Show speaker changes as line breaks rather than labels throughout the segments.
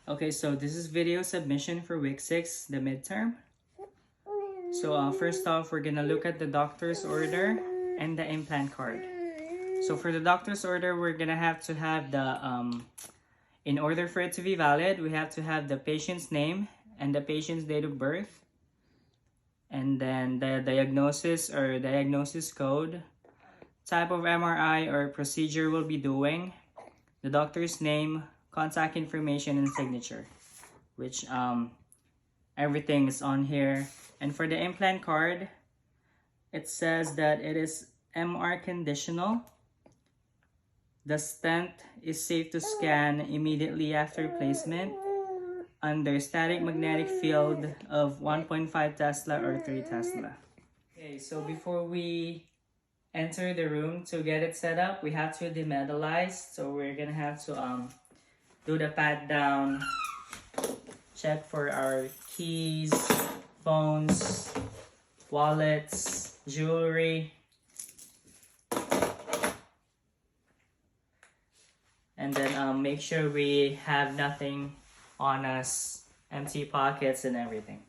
Okay, so this is video submission for week 6, the midterm. So first off, we're gonna look at the doctor's order and the implant card. So for the doctor's order, we're gonna have to have the, in order for it to be valid, we have to have the patient's name and the patient's date of birth. And then the diagnosis or diagnosis code, type of MRI or procedure we'll be doing, the doctor's name, contact information, and signature, which everything is on here. And for the implant card, it says that it is MR conditional. The stent is safe to scan immediately after placement under static magnetic field of 1.5 Tesla or 3 Tesla. Okay, so before we enter the room to get it set up, we have to demedalize. So we're gonna have to do the pat down, check for our keys, phones, wallets, jewelry, and then make sure we have nothing on us, empty pockets and everything.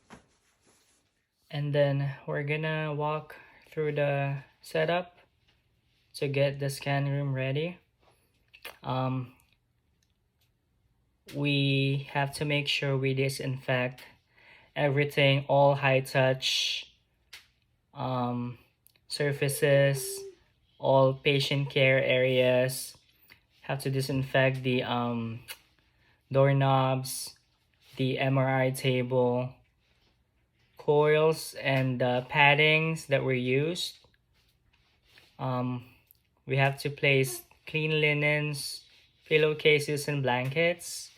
And then we're gonna walk through the setup to get the scan room ready. We have to make sure we disinfect everything, all high touch surfaces, all patient care areas. Have to disinfect the doorknobs, the MRI table, coils, and the paddings that were used. We have to place clean linens, pillowcases, and blankets.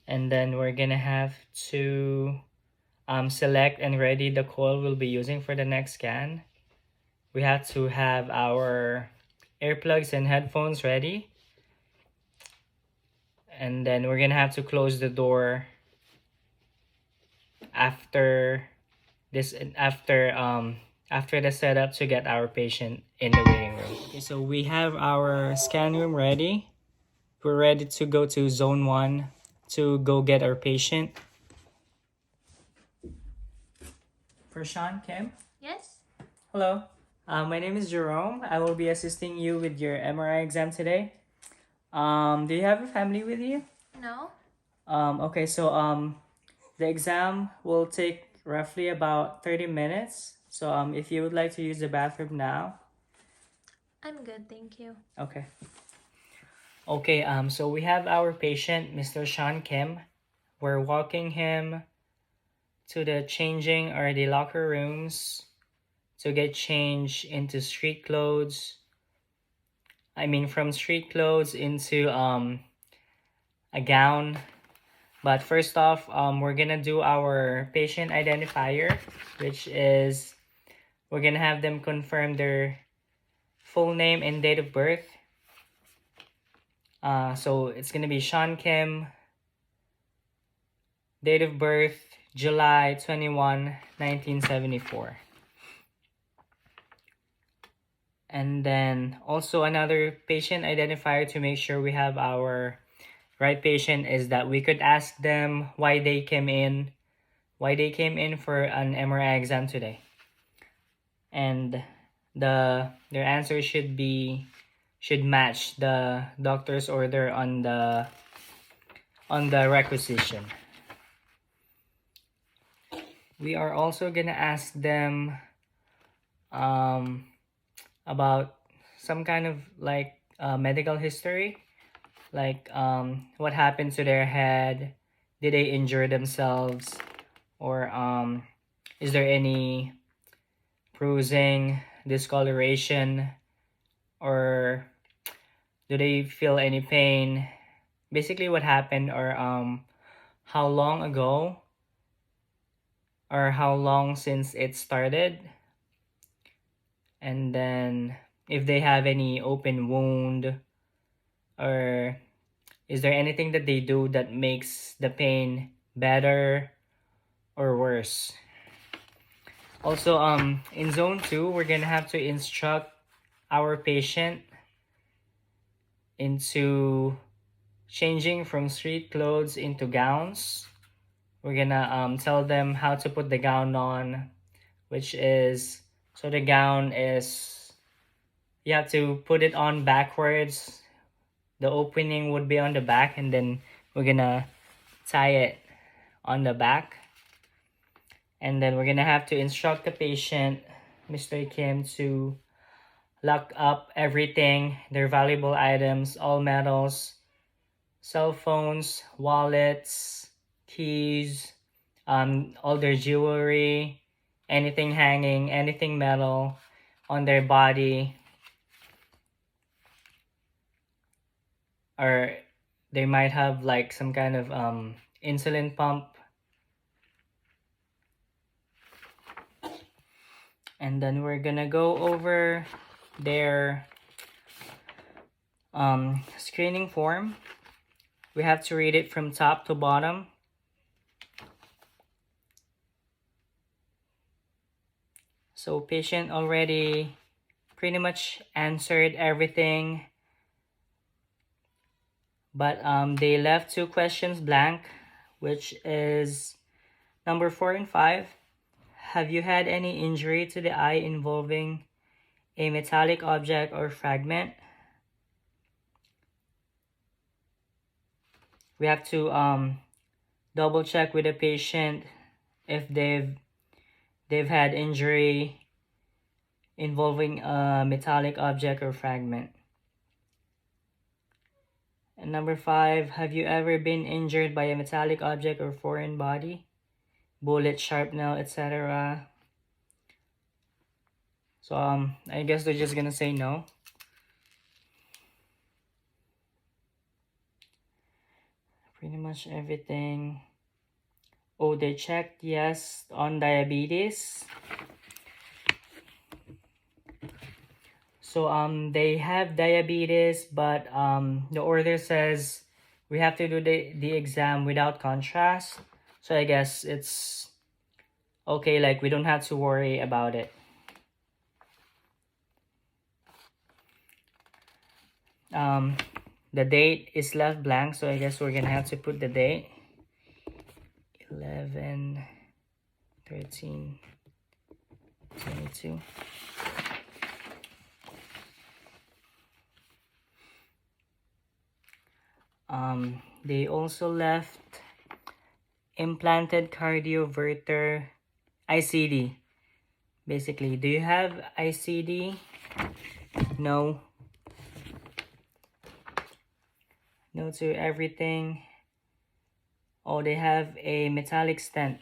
And then we're gonna have to select and ready the coil we'll be using for the next scan. We have to have our earplugs and headphones ready. And then we're gonna have to close the door after this, after the setup, to get our patient in the waiting room. Okay, so we have our scan room ready. We're ready to go to zone 1 to go get our patient. For Sean Kim?
Yes?
Hello. My name is Jerome. I will be assisting you with your MRI exam today. Do you have a family with you?
No?
Okay, so the exam will take roughly about 30 minutes. So if you would like to use the bathroom now.
I'm good, thank you.
Okay. Okay, so we have our patient, Mr. Sean Kim. We're walking him to the changing or the locker rooms to get changed into street clothes. From street clothes into a gown. But first off, we're gonna do our patient identifier, which is we're gonna have them confirm their full name and date of birth. So it's gonna be Sean Kim, date of birth July 21, 1974. And then also another patient identifier to make sure we have our right patient is that we could ask them why they came in for an MRI exam today. And their answer should match the doctor's order on the requisition. We are also gonna ask them about some kind of medical history, like what happened to their head, did they injure themselves, or is there any bruising, discoloration, or do they feel any pain? Basically what happened, or how long ago, or how long since it started, and then if they have any open wound, or is there anything that they do that makes the pain better or worse. Also, in zone 2, we're gonna have to instruct our patient into changing from street clothes into gowns. We're gonna tell them how to put the gown on, which is, so the gown is, you have to put it on backwards. The opening would be on the back, and then we're gonna tie it on the back. And then we're gonna have to instruct the patient, Mr. Kim, to lock up everything, their valuable items, all metals, cell phones, wallets, keys, all their jewelry, anything hanging, anything metal on their body, or they might have like some kind of insulin pump. And then we're gonna go over their screening form. We have to read it from top to bottom. So patient already pretty much answered everything, but they left 2 questions blank, which is number 4 and 5. Have you had any injury to the eye involving a metallic object or fragment? We have to double check with the patient if they've had injury involving a metallic object or fragment. And number 5, have you ever been injured by a metallic object or foreign body? Bullet, shrapnel, etc. So I guess they're just gonna say no. Pretty much everything. Oh, they checked yes on diabetes. So they have diabetes, but the order says we have to do the exam without contrast. So I guess it's okay, like we don't have to worry about it. The date is left blank, so I guess we're gonna have to put the date. 11/13/22. They also left implanted cardioverter, ICD. Basically, do you have ICD? No. No to everything. Oh, they have a metallic stent,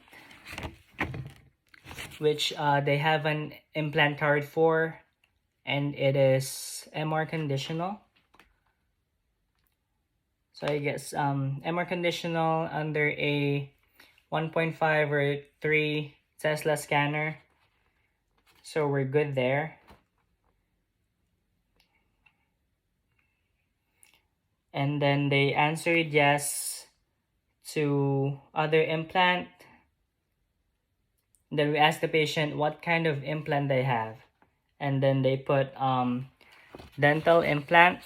which they have an implant card for, and it is MR conditional. So I guess MR conditional under a 1.5 or 3 Tesla scanner. So we're good there. And then they answered yes to other implant. Then we asked the patient what kind of implant they have. And then they put dental implant.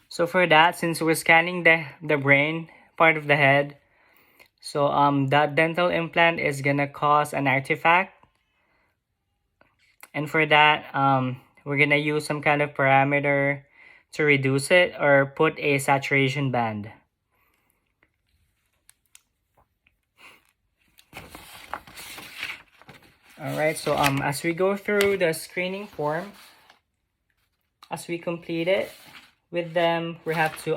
So for that, since we're scanning the brain part of the head, so that dental implant is gonna cause an artifact. And for that, we're gonna use some kind of parameter to reduce it or put a saturation band. Alright, so as we go through the screening form, as we complete it with them, we have to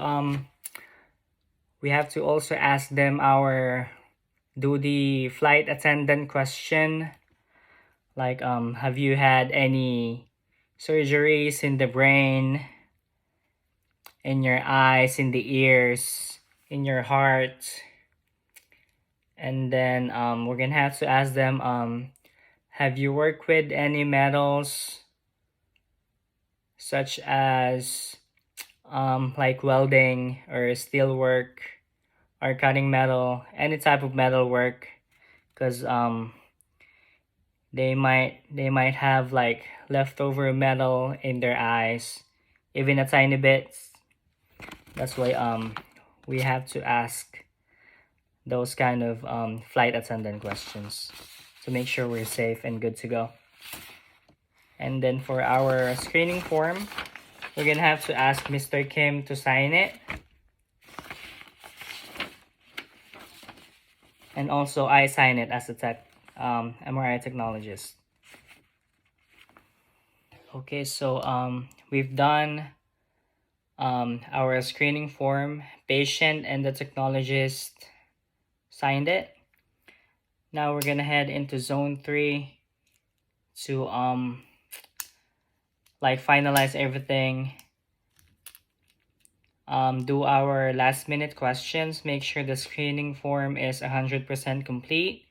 also ask them do the flight attendant question, like have you had any surgeries in the brain, in your eyes, in the ears, in your heart? And then we're gonna have to ask them have you worked with any metals such as like welding or steel work or cutting metal, any type of metal work, because they might have like leftover metal in their eyes, even a tiny bit. That's why we have to ask those kind of flight attendant questions to make sure we're safe and good to go. And then for our screening form, we're gonna have to ask Mr. Kim to sign it. And also I sign it as a MRI technologist. Okay, so we've done our screening form. Patient and the technologist signed it. Now we're gonna head into zone 3 to finalize everything, do our last minute questions, make sure the screening form is 100% complete,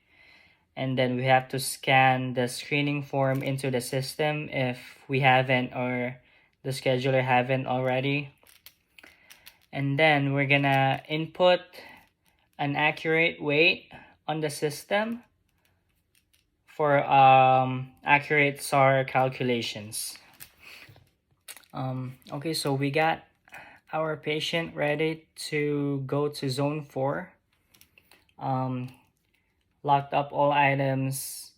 and then we have to scan the screening form into the system if we haven't or the scheduler haven't already. And then we're gonna input an accurate weight on the system for accurate SAR calculations. Okay, so we got our patient ready to go to zone 4. Locked up all items,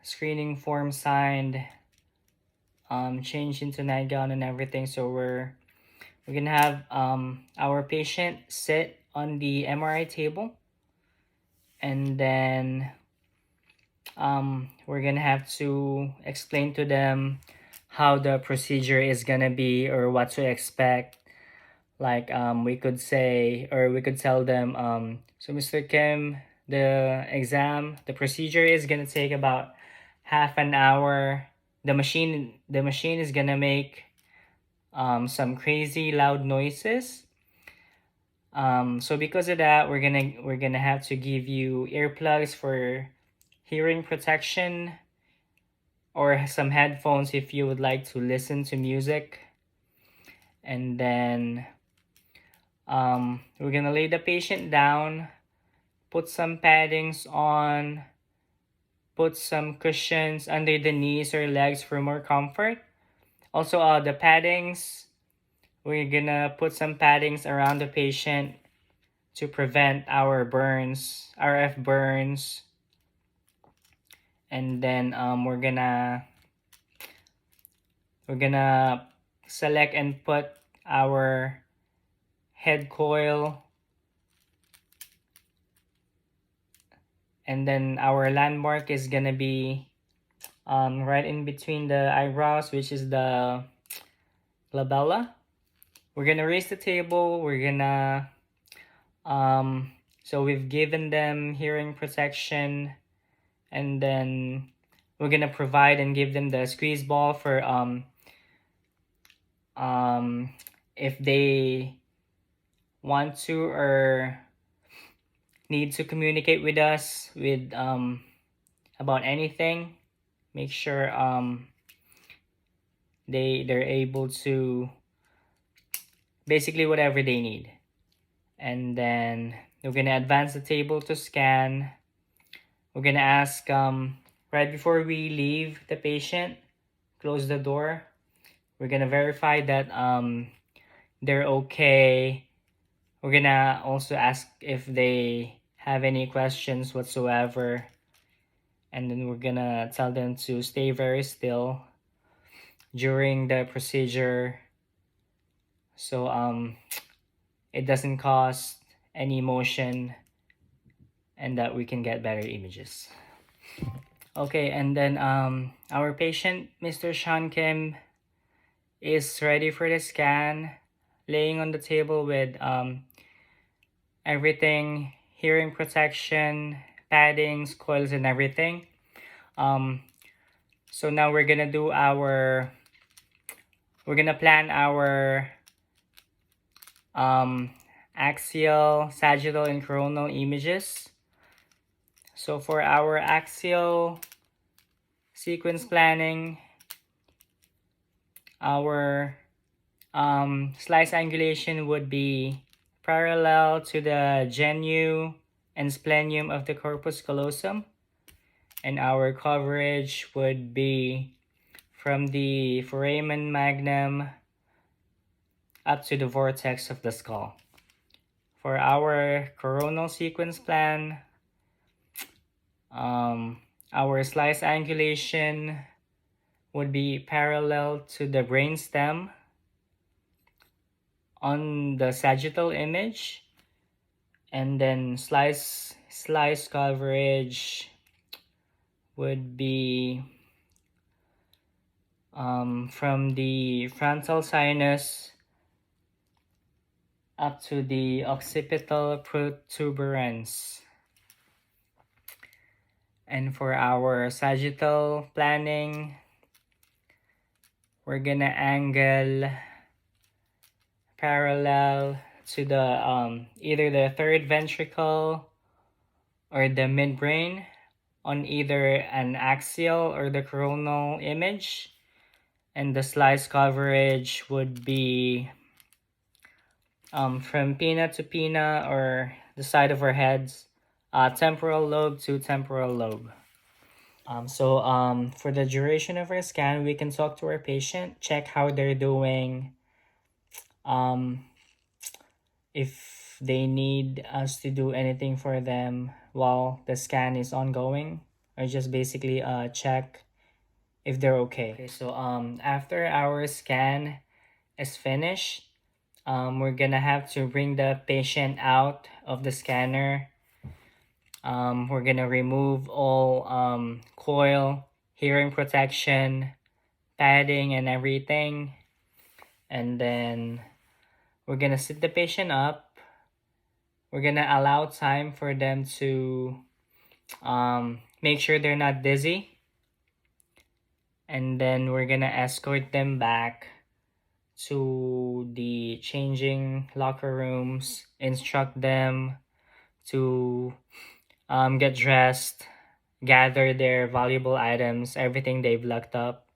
screening form signed, changed into nightgown and everything. So we're gonna have our patient sit on the MRI table, and then we're gonna have to explain to them how the procedure is gonna be or what to expect. Like we could say, or we could tell them, so Mr. Kim, the procedure is gonna take about half an hour. The machine is gonna make some crazy loud noises. So because of that, we're gonna have to give you earplugs for hearing protection, or some headphones if you would like to listen to music. And then we're gonna lay the patient down, put some paddings on, put some cushions under the knees or legs for more comfort. Also, the paddings, we're gonna put some paddings around the patient to prevent our burns, RF burns. And then we're gonna select and put our head coil, and then our landmark is gonna be right in between the eyebrows, which is the glabella. We're gonna raise the table. We're gonna so we've given them hearing protection, and then we're gonna provide and give them the squeeze ball for if they want to or need to communicate with us with about anything. Make sure they're able to basically whatever they need. And then we're gonna advance the table to scan. We're gonna ask right before we leave the patient, close the door. We're gonna verify that they're okay. We're gonna also ask if they have any questions whatsoever, and then we're gonna tell them to stay very still during the procedure, so it doesn't cause any motion, and that we can get better images. Okay, and then our patient, Mr. Sean Kim, is ready for the scan, laying on the table with everything, hearing protection, paddings, coils, and everything. So now we're gonna plan our axial, sagittal, and coronal images. So for our axial sequence planning, our slice angulation would be parallel to the genu and splenium of the corpus callosum, and our coverage would be from the foramen magnum up to the vortex of the skull. For our coronal sequence plan, our slice angulation would be parallel to the brainstem on the sagittal image, and then slice coverage would be from the frontal sinus up to the occipital protuberance. And for our sagittal planning, we're gonna angle parallel to the either the third ventricle or the midbrain on either an axial or the coronal image, and the slice coverage would be from pinna to pinna, or the side of our heads, temporal lobe to temporal lobe. So for the duration of our scan, we can talk to our patient, check how they're doing, if they need us to do anything for them while the scan is ongoing, or just basically check if they're okay. So after our scan is finished, we're gonna have to bring the patient out of the scanner. We're gonna remove all coil, hearing protection, padding, and everything, and then we're gonna sit the patient up. We're gonna allow time for them to make sure they're not dizzy, and then we're gonna escort them back to the changing locker rooms, instruct them to get dressed, gather their valuable items, everything they've locked up,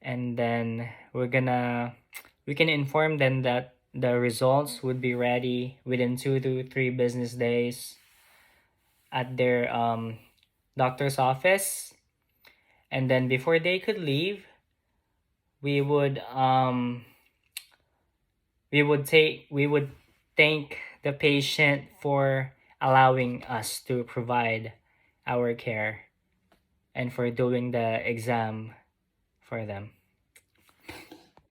and then we can inform them that the results would be ready within 2 to 3 business days at their doctor's office. And then before they could leave, we would thank the patient for allowing us to provide our care and for doing the exam for them.